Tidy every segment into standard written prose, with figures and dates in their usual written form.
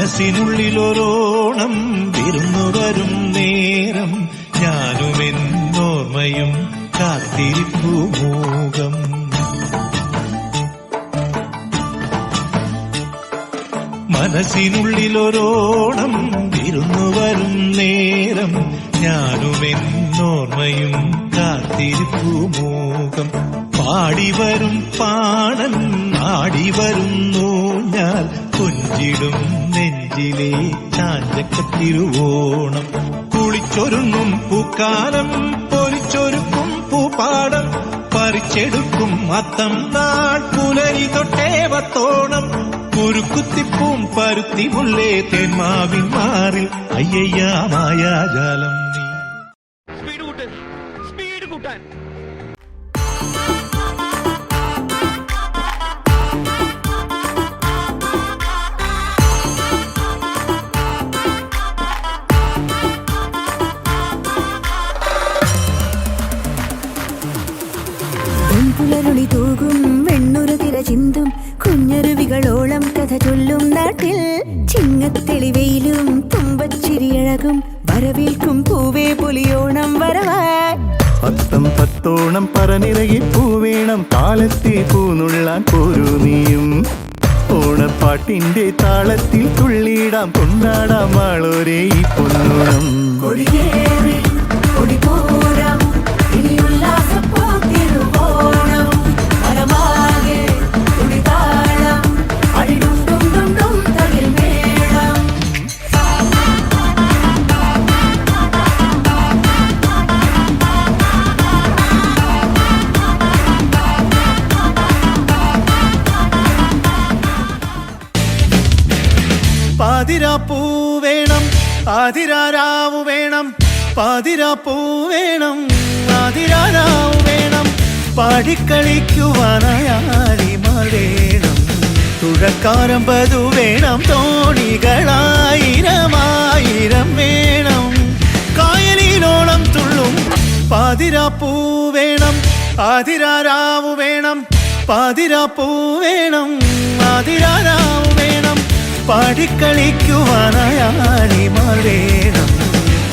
മനസ്സിനുള്ളിലൊരോണം വിരുന്നു വരും നേരം ഞാനുമെന്നോർമ്മയും കാത്തിരിപ്പു മൂകം. മനസ്സിനുള്ളിലൊരോണം വിരുന്നു വരും നേരം ഞാനുമെന്നോർമ്മയും കാത്തിരിപ്പു മൂകം. പാടിവരും പാടൻ ആടിവരുന്നു ഞാൻ കൊഞ്ചിടും നെഞ്ചിലെ ചാഞ്ചക്കത്തിരുവോണം. കുളിച്ചൊരുങ്ങും പൂക്കാലം പൊരിച്ചൊരുക്കും പൂപ്പാടം പറിച്ചെടുക്കും അത്തം നാൾ പുലരി തൊട്ടേവത്തോണം. കുരുക്കുത്തിപ്പൂം പരുത്തി മുള്ളേ തേന്മാവിൻ മാറിൽ അയ്യയ്യ മായാജാലം നീ. സ്പീഡ് കൂട്ടാൻ പുലരുളി തൂകും വെണ്ണുരു തിര ചിന്തും കുഞ്ഞരുവികളോളം കഥ ചൊല്ലും നാട്ടിൽ ചിങ്ങത്തെളിവെയിലും തുമ്പച്ചിരിയഴകും വരവേൽക്കും പൂവേ പുലിയോണം വരവായി. പത്തം പത്തോണം പറനിറകി പൂവേണം കാലത്തെ പൂനുള്ളാൻ പോരൂ നീയും. ഓണപ്പാട്ടിന്റെ താളത്തിൽ തുള്ളിയിടാം കൊണ്ടാടാം ആളോരേ ഈ പൊന്നോണം. പാതിരാപ്പൂ വേണം ആതിരാരാവു വേണം പാതിരാപ്പൂ വേണം ആതിരാരാവു വേണം പാടിക്കളിക്കുവാനായാലിമാർ വേണം തുഴക്കാരമ്പതു വേണം തോണികളായിരമായിരം വേണം കായലിലോളം തുള്ളും പാതിരാപ്പൂ വേണം ആതിരാരാവു വേണം പാതിരാപ്പൂ വേണം ആതിരാരാവു വേണം പാടിക്കളിക്കുവാനായാലിമാർ വേണം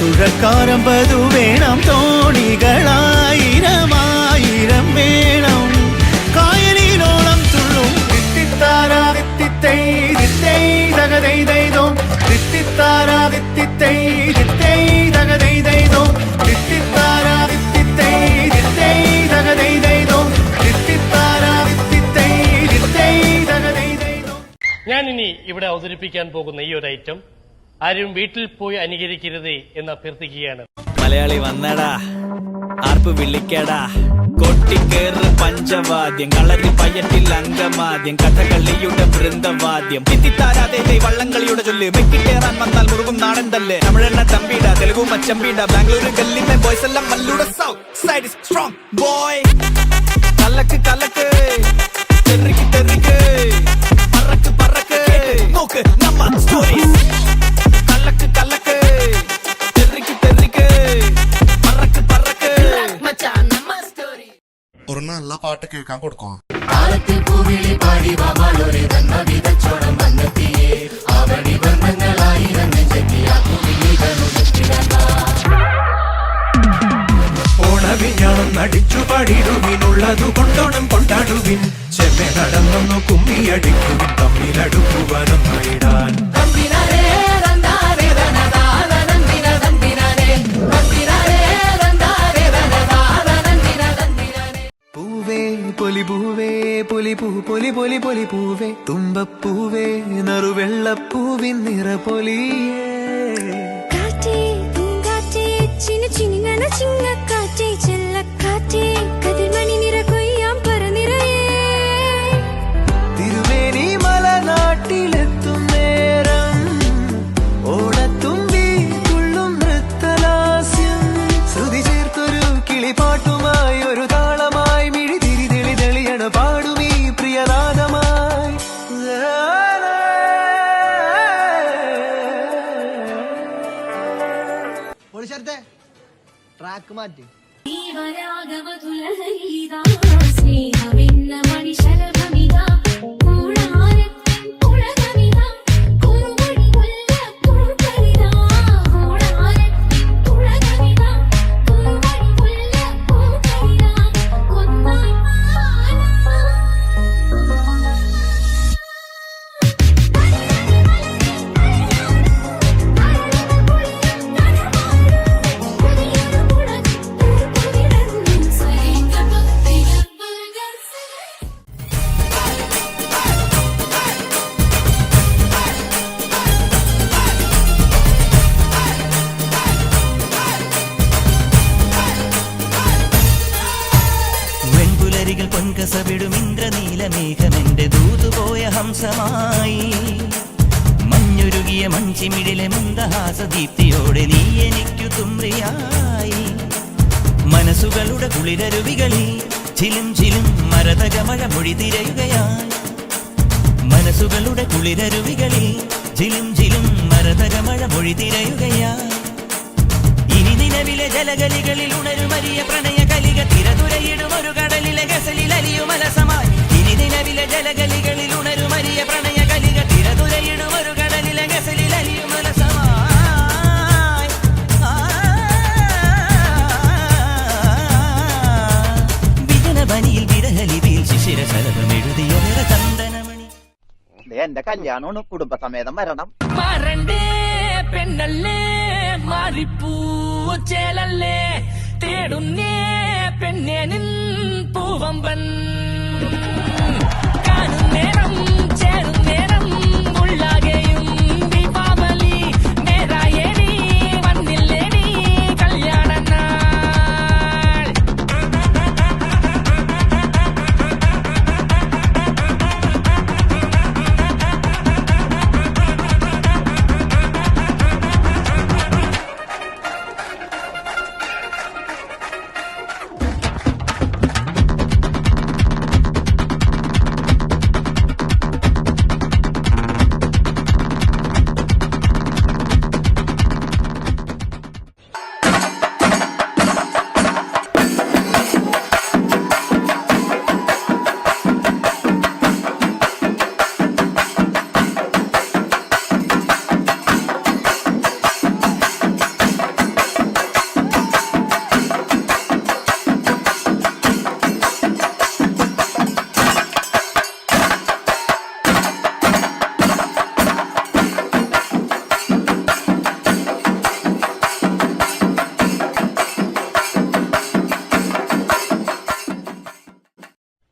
തുഴക്കാരമ്പതു വേണം തോണികളായിരമായിരം വേണം കായലിലോളം തുള്ളും തിത്തിത്താരാ തിത്തിത്തൈ തിത്തൈ തകതൈ ദൈതോ തിത്തിത്താരാ തിത്തിത്തൈ തിത്തൈ തകതൈ ദൈതോ തിത്തിത്താരാ തിത്തിത്തൈ തിത്തൈ തകതൈ ദൈതോ തിത്തിത്താരാ തിത്തിത്തൈ തിത്തൈ തകതൈ ദൈതോ. ഞാൻ ഇനി ഇവിടെ അവതരിപ്പിക്കാൻ പോകുന്ന ഈ ഒരു ഐറ്റം ആരും വീട്ടിൽ പോയി അനുകരിക്കരുതേ എന്ന് അഭ്യർത്ഥിക്കുകയാണ്. മലയാളി വന്നടാ ആർപ്പ് വിളിക്കടാ കൊട്ടിക്കേറ് പഞ്ചവാദ്യം കളരി പയ്യറ്റിൽ അങ്കമാദ്യം കഥകളിയുടെ വൃന്ദവാദ്യം തിത്തിത്താരാതെ വള്ളംകളിയുടെ ചൊല്ല് മെക്കിട്ടേറാൻ വന്നാൽ മുറുകും നാടൻ തല്ല് തമിഴെണ്ണ തമ്പീട തെലുഗു മച്ചമ്പീട ബാംഗ്ലൂര് ഗല്ലിമേ ബോയ്സ് എല്ലാം മല്ലൂടെ south side is strong boy കലക്ക് കലക്ക് തെറിക്ക് തെറിക്ക് പറക്ക് പറക്ക് നോക്ക് നമ്മ സ്റ്റോറീസ് കലക്ക് കലക്ക് തെറിക്ക് തെറിക്ക് പറക്ക് പറക്ക് മച്ചാൻ നമ്മ സ്റ്റോറി. ഒരു നല്ല പാട്ട് കേൾക്കാൻ കൊടുക്കും. ഓണവിഞ്ഞാണം നടിച്ചു പാടിടുവിനുള്ളതു കൊണ്ടോണം കൊണ്ടാടുവിൻ ചെമ്മെ നടന്നൊന്നു കുമ്മിയടിക്കുവിൻ തമ്മിലടുക്കുവാനൊന്നിടാൻ പൂവേ പൊലി പൂവേ പൊലി പൂ പൊലി പൊലി പൊലി പൂവേ തുമ്പപ്പൂവേ നറുവെള്ളപ്പൂവിൻ നിറപൊലിയേ തിരുവേനി മലനാട്ടിലെത്തും നേരം ഓണത്തുമ്പി തുള്ളും നൃത്തലാസ്യം ശ്രുതി ചേർത്തൊരു കിളിപ്പാട്ടുമായി ഒരു താളമായി മിഴി തിരി തെളി തെളിയണ പാടുമീ പ്രിയനാദമായി ട്രാക്ക് മാറ്റി സ്നേഹ സ്നേഹമെന്റെ ദൂതുപോയ ഹംസമായി മഞ്ഞുരുകിയ മഞ്ചിമിടിലെ മന്ദഹാസദീപ്തിയോടെ നീ എനിക്കു തുമ്രിയായി മനസ്സുകളുടെ കുളിരരുവികളിൽ ചിലും ചിലും മരതകമഴ മൊഴി തിരയുകയായി മനസ്സുകളുടെ കുളിരരുവികളിൽ ചിലും ചിലും മരതകമഴ മൊഴി തിരയുകയായി ഇനി നിലവിലെ ജലഗലികളിൽ ഉണരുമരിയ പ്രണയ കലിക തിരതുരയിടും ഒരു കടലിലെ ഗസലിൽ അലിയുമലസമായി ഇനി നിലവിലെ ജലഗലികളിൽ ഉണരുമരിയ പ്രണയ കലിക തിരതുരയിടും ഒരു കടലിലെ ഗസലിൽ അലിയുമലസമായി വിജനവനിയിൽ വിരഹലിപിയിൽ ശിശിര ശലഭമെഴുതിയ ചന്ദനമണി എന്റെ കല്യാണമാണ് കുടുംബസമേതം വരണം മറണ്ടേ പെണ്ണല്ലേ മാറിപ്പൂച്ചേലല്ലേ തേടുന്നേ പെണ്ണേ നിൻ പൂവമ്പൻ കാണുന്നേരം ചേരുന്നേരം ഉള്ളാകെയും ദീപാവലി നേരായേടി വന്നില്ലേടി കല്യാണ നാൾ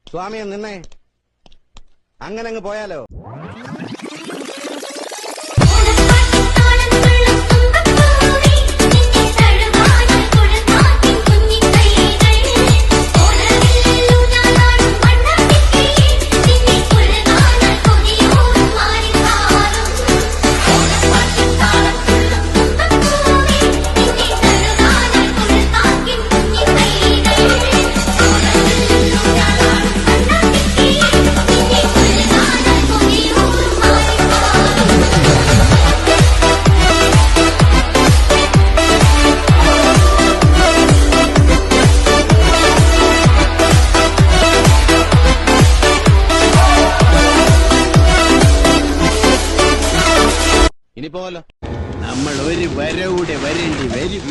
സ്വാമിയെ നിന്നേ അങ്ങനെ അങ്ങ് പോയാലോ ഇനി പോവല്ലോ നമ്മൾ ഒരു വരവൂടെ വരേണ്ടി വരും